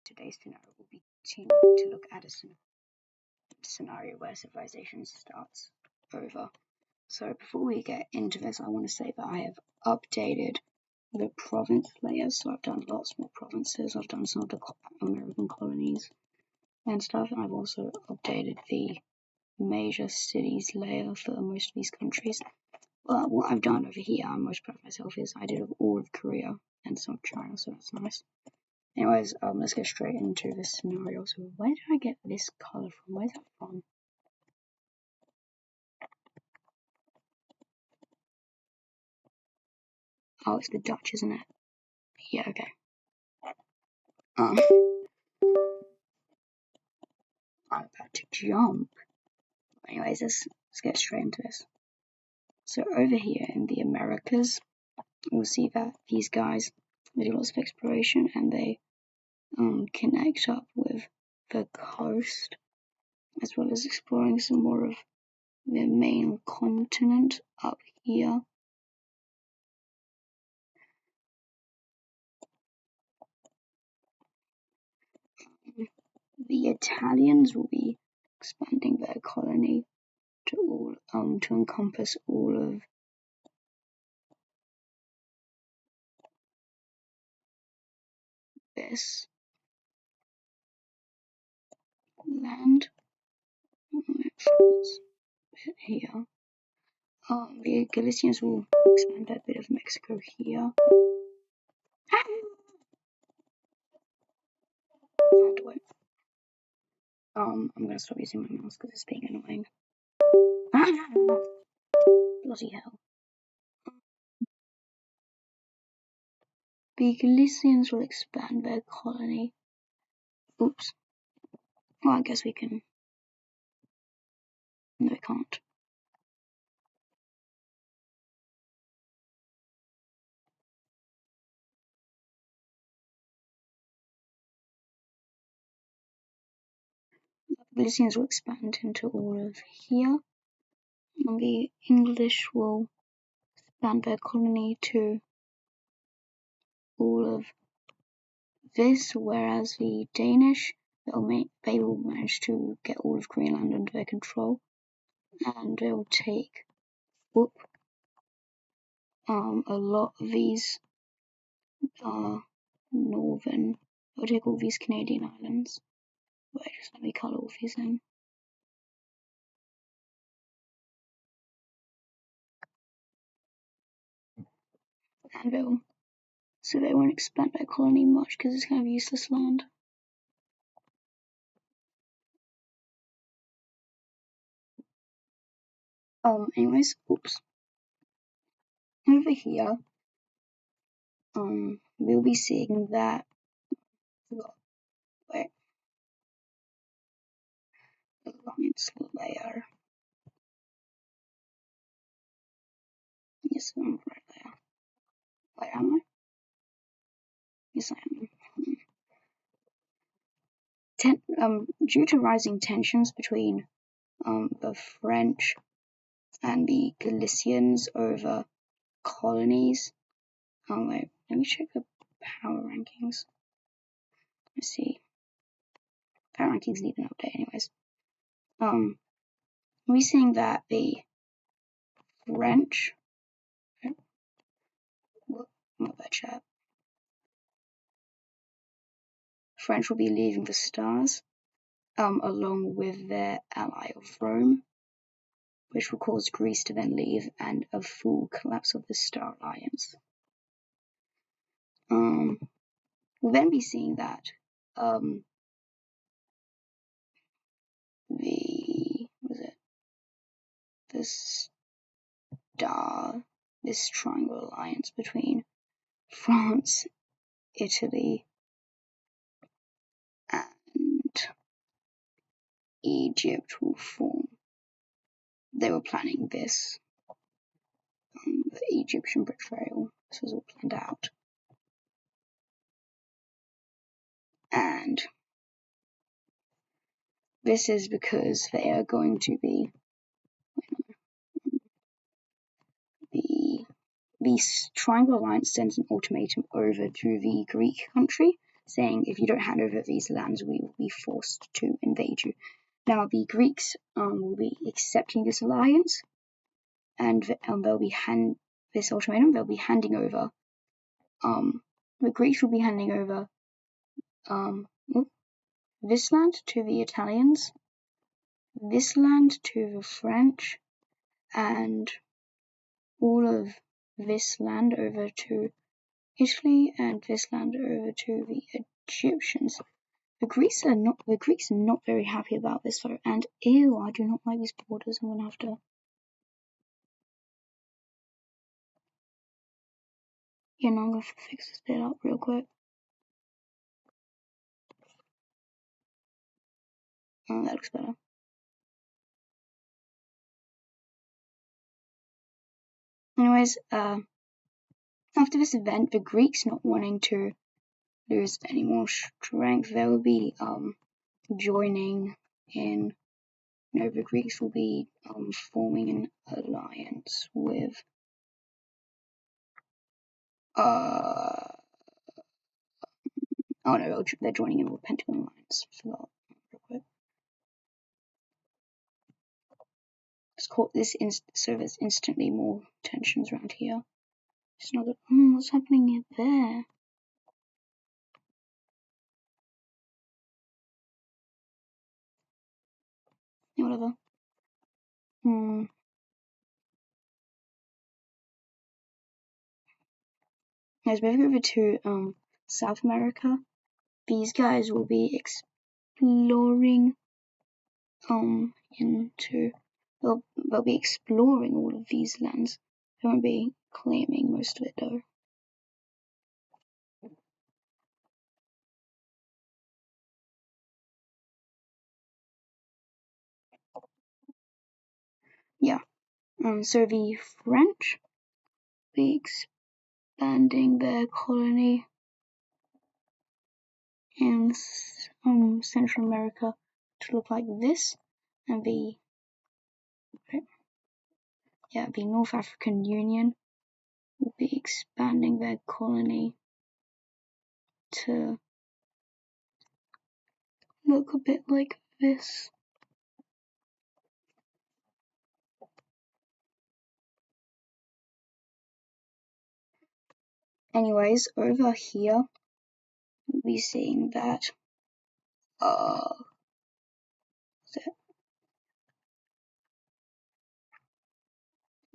today's scenario will be continuing to look at a scenario where civilization starts over. So before we get into this, I want to say that I have updated the province layers. So I've done lots more provinces. I've done some of the American colonies and stuff, and I've also updated the major cities layer for most of these countries. Well, what I've done over here, I'm most proud of myself, is I did all of Korea and some of China, so that's nice. Anyways, let's get straight into this scenario. So where did I get this color from? Where's that from? Oh, it's the Dutch, isn't it? Yeah, okay. I'm about to jump. Anyways, let's get straight into this. So over here in the Americas, we'll see that these guys, they do lots of exploration and they connect up with the coast, as well as exploring some more of the main continent up here. The Italians will be expanding their colony to encompass all of this land. Here. The Galicians will expand a bit of Mexico here. I'm gonna stop using my mouse because it's being annoying. Bloody hell. The Galicians will expand their colony. Oops. Well, I guess we can. No, we can't. The Galicians will expand into all of here. And the English will expand their colony to all of this, whereas the Danish, they will manage to get all of Greenland under their control, and they'll take a lot of these northern, they'll take all these Canadian islands. Wait, just let me colour all these in. And they won't expand their colony much because it's kind of useless land. Anyways, oops. Over here, we'll be seeing that. Wait. Alliance layer. Yes, I'm right there. Where am I? Yes, I am. Due to rising tensions between the French and the Galicians over colonies. Wait, let me check the power rankings. Let's see. Power rankings need an update, anyways. We're seeing that the French. Not that chat. French will be leaving the stars, along with their ally of Rome, which will cause Greece to then leave and a full collapse of the Star Alliance. We'll then be seeing that this triangle alliance between France, Italy, and Egypt will form. They were planning this, the Egyptian betrayal. This was all planned out. And this is because they are going to be the Triangle Alliance sends an ultimatum over to the Greek country saying if you don't hand over these lands, we will be forced to invade you. Now the Greeks will be accepting this alliance, and they'll be this ultimatum. They'll be handing over. The Greeks will be handing over this land to the Italians, this land to the French, and all of this land over to Italy, and this land over to the Egyptians. The Greeks are not very happy about this though, and ew, I do not like these borders. I'm gonna have to. Yeah, no, I'm gonna fix this bit up real quick. Oh, that looks better. Anyways, after this event, the Greeks not wanting to lose any more strength, they will be joining in. The Greeks will be forming an alliance with oh no, they're joining in with Pentagon Alliance. Forgot real quick. It's called this so there's instantly more tensions around here. It's another. What's happening there? Yeah, whatever. Let's move over to South America. These guys will be exploring into they'll be exploring all of these lands. They won't be claiming most of it though. Yeah. So the French will be expanding their colony in Central America to look like this, and the North African Union will be expanding their colony to look a bit like this. Anyways, over here we'll be seeing that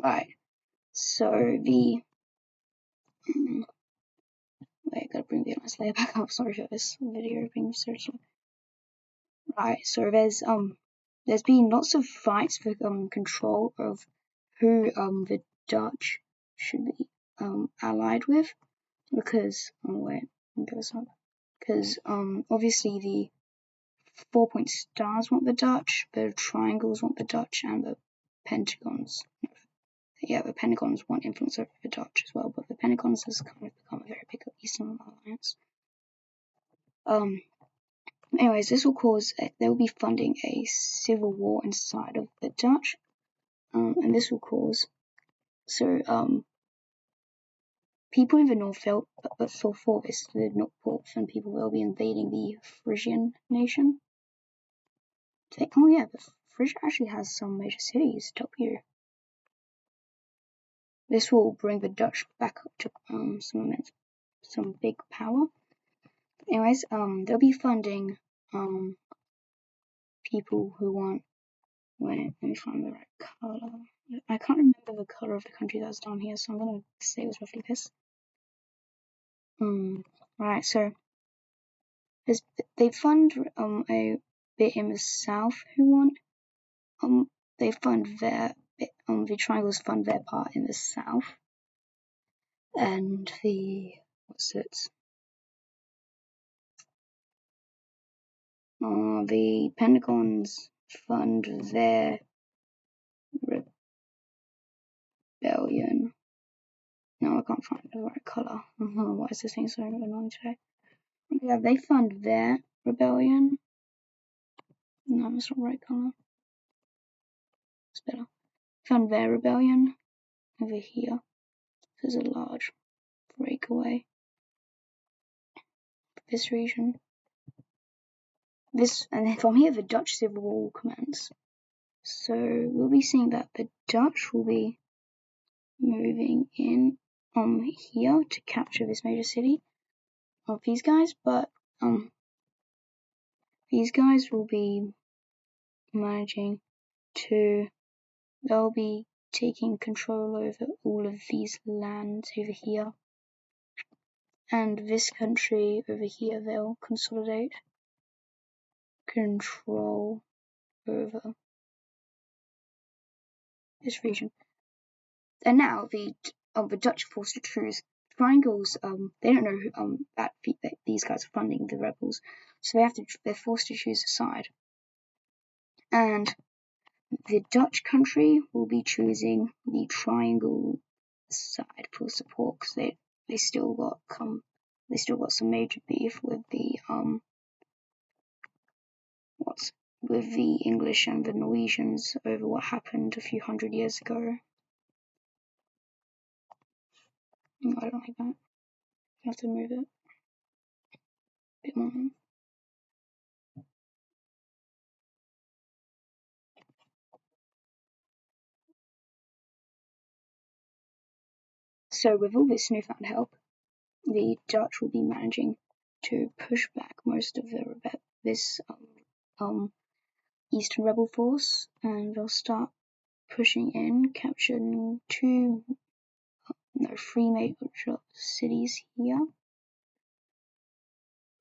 right. So the wait, I gotta bring the nice layer back up. Sorry for this video being so slow. Right, so there's been lots of fights for control of who the Dutch should be allied with, because because obviously the 4-point stars want the Dutch, the triangles want the Dutch, and the pentagons. Yeah, the Pentagons want influence over the Dutch as well, but the Pentagons has kind of become a very big Eastern alliance. Anyways, this will cause they will be funding a civil war inside of the Dutch, and this will cause people in the north felt, but for this, the northern people will be invading the Frisian nation. Oh yeah, the Frisia actually has some major cities. W. This will bring the Dutch back up to some big power. Anyways, they'll be funding people who want. Wait, let me find the right color. I can't remember the color of the country that's down here, so I'm gonna say it was roughly this. Right, so they fund a bit in the south who want they fund their the triangles fund their part in the south, and the the Pentagons fund their rebellion. No, I can't find the right color. Why is this thing so annoying today? Yeah, they fund their rebellion. No, that's not the right color. It's better. Fund their rebellion over here. There's a large breakaway. this region. And then from here the Dutch Civil War will commence. So we'll be seeing that the Dutch will be moving in here to capture this major city of these guys, but these guys will be managing to, they'll be taking control over all of these lands over here, and this country over here they'll consolidate control over this region. And now the Dutch are forced to choose. Triangles, they don't know that these guys are funding the rebels, so they're forced to choose a side. And the Dutch country will be choosing the Triangle side for support, because they still got some major beef with the with the English and the Norwegians over what happened a few hundred years ago. I don't like that. I have to move it a bit more. So with all this newfound help, the Dutch will be managing to push back most of this Eastern rebel force, and they'll start pushing in, capturing three major cities here.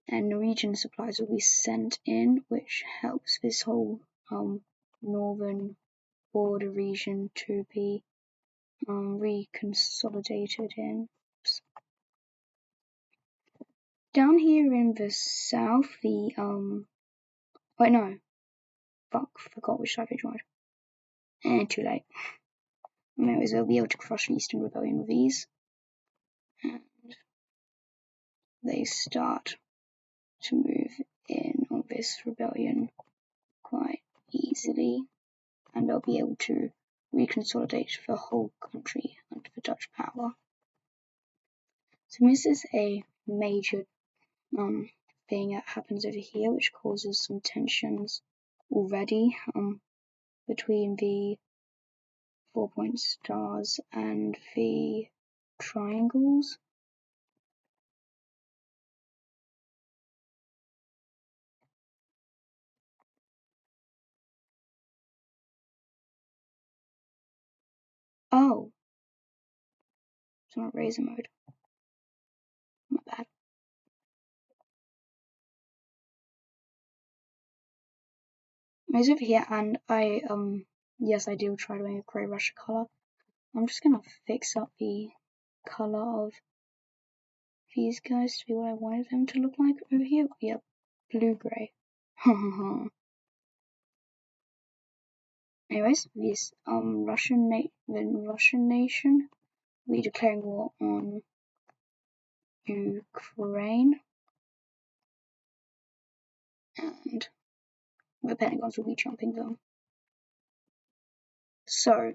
And Norwegian supplies will be sent in, which helps this whole northern border region to be reconsolidated in. Oops. Down here in the south, forgot which side I joined. And too late. Anyways, they'll be able to crush the Eastern Rebellion with ease. And they start to move in on this rebellion quite easily, and they'll be able to reconsolidate the whole country under the Dutch power. So this is a major thing that happens over here, which causes some tensions already between the 4-point stars and the triangles. Oh, it's not razor mode. My bad. It's over here, and yes, I do try to make a grey Russia color. I'm just gonna fix up the color of these guys to be what I wanted them to look like over here. Yep, blue-grey. Anyways, this Russian nation will be declaring war on Ukraine, and the Pentagons will be jumping them. So,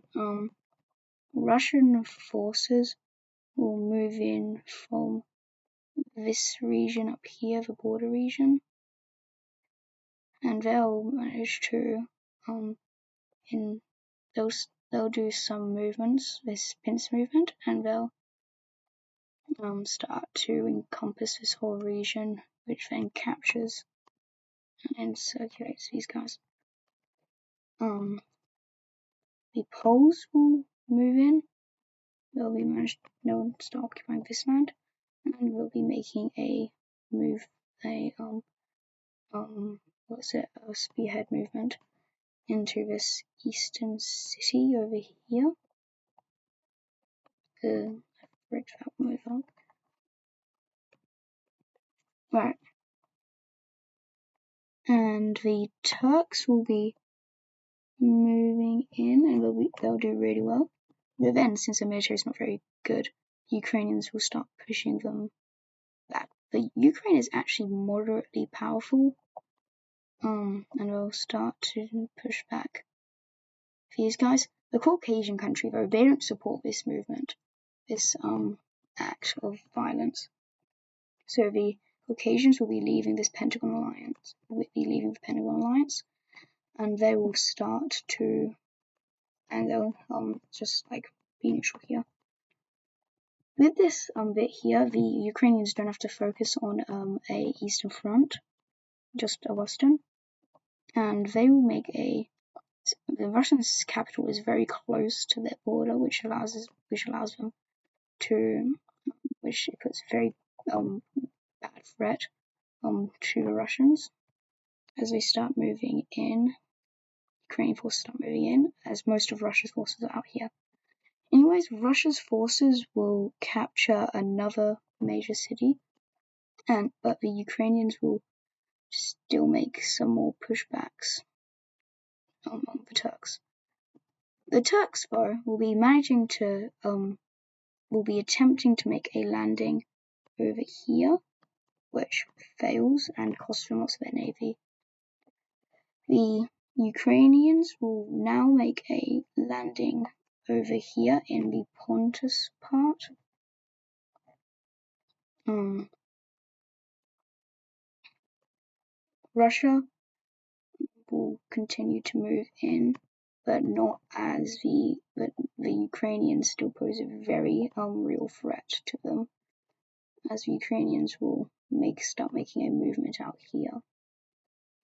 Russian forces will move in from this region up here, the border region, and they'll manage to they'll do some movements, this pincer movement, and they'll start to encompass this whole region, which then captures and circulates these guys. The Poles will move in. They'll start occupying this land, and we'll be making a spearhead movement into this eastern city over here. I rigged that move up. Right. And the Turks will be moving in, and they'll do really well. But then, since the military is not very good, Ukrainians will start pushing them back. But Ukraine is actually moderately powerful, and they'll start to push back these guys. The Caucasian country, though, they don't support this movement, this act of violence. So the Caucasians will be leaving this Pentagon Alliance, and they will start to, and they'll just like be neutral here. With this bit here, the Ukrainians don't have to focus on a eastern front, just a western, and they will make the Russians' capital is very close to their border, which puts very bad threat to the Russians as they start moving in. Ukrainian forces start moving in, as most of Russia's forces are out here. Anyways, Russia's forces will capture another major city, but the Ukrainians will still make some more pushbacks on the Turks. The Turks, though, will be attempting to make a landing over here, which fails and costs them lots of their navy. The Ukrainians will now make a landing over here in the Pontus part. Russia will continue to move in, but the Ukrainians still pose a very real threat to them, as the Ukrainians will start making a movement out here,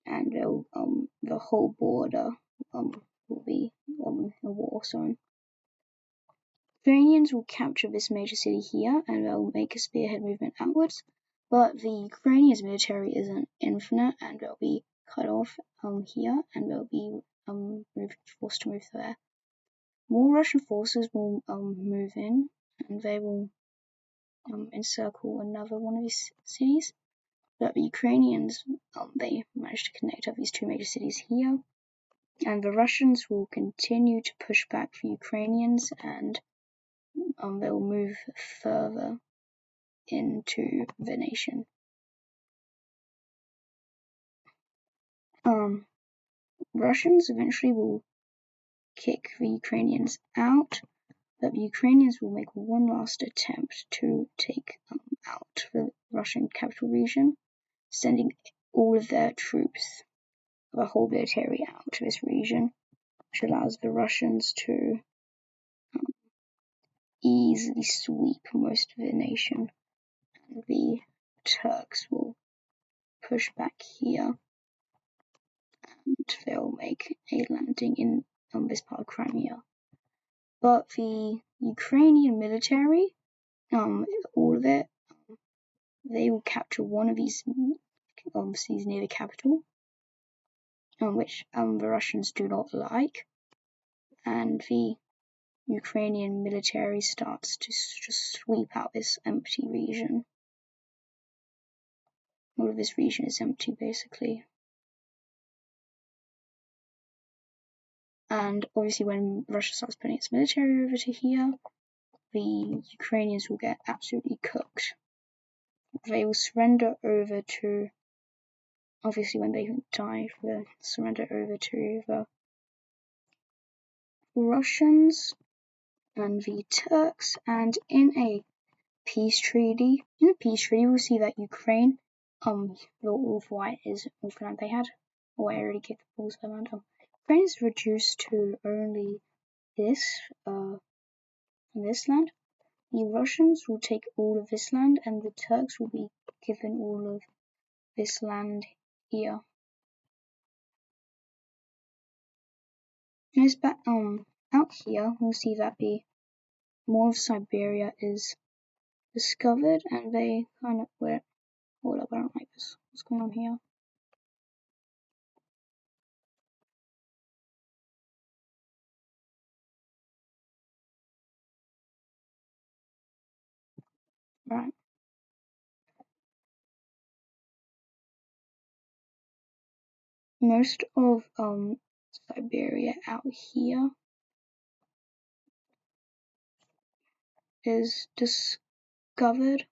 and the whole border will be a war zone. Ukrainians will capture this major city here, and they'll make a spearhead movement outwards, but the Ukrainians' military isn't infinite, and they'll be cut off here, and they'll be forced to move there. More Russian forces will move in, and they will encircle another one of these cities. But the Ukrainians, they managed to connect up these two major cities here, and the Russians will continue to push back the Ukrainians, and they will move further into the nation. Russians eventually will kick the Ukrainians out, but the Ukrainians will make one last attempt to take out the Russian capital region, sending all of their troops, the whole military, out to this region, which allows the Russians to easily sweep most of the nation, and the Turks will push back here, and they'll make a landing in this part of Crimea. But the Ukrainian military, all of it, they will capture one of these cities near the capital, which the Russians do not like, and the Ukrainian military starts to just sweep out this empty region. All of this region is empty, basically. And obviously when Russia starts putting its military over to here, the Ukrainians will get absolutely cooked. They will surrender over to, obviously when they die, they'll surrender over to the Russians and the Turks, and in a peace treaty, we'll see that Ukraine, all for white is all for land they had. Oh, I already gave the balls by land. Ukraine is reduced to only this land. The Russians will take all of this land, and the Turks will be given all of this land here. And it's back out here, we'll see that more of Siberia is discovered, and they kind of went, hold up, I don't like this. What's going on here? Right. Most of Siberia out here is discovered.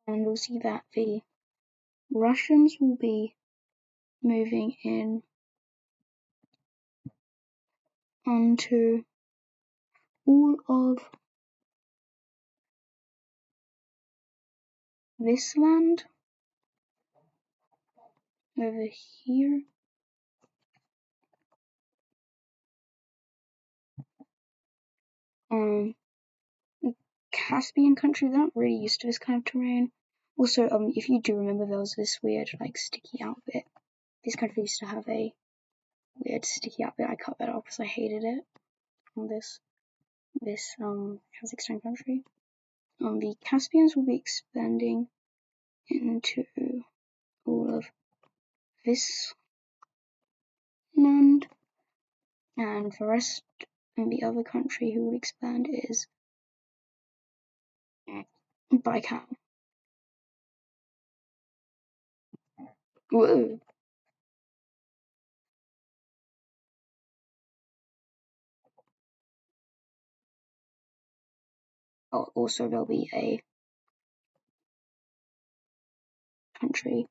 and we'll see that the Russians will be moving in onto all of this land over here. The Caspian country, they're not really used to this kind of terrain. Also, if you do remember, there was this weird, like, sticky out bit. This country used to have a weird sticky out bit. I cut that off because I hated it. On this Kazakhstan country. The Caspians will be expanding into all of this land, and the rest, and the other country who will expand is Baikal. Whoa. Oh, also there'll be a country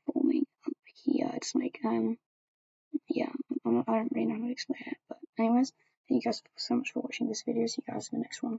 forming up here. It's like, yeah, I don't really know how to explain it, but anyways, thank you guys so much for watching this video. See you guys in the next one.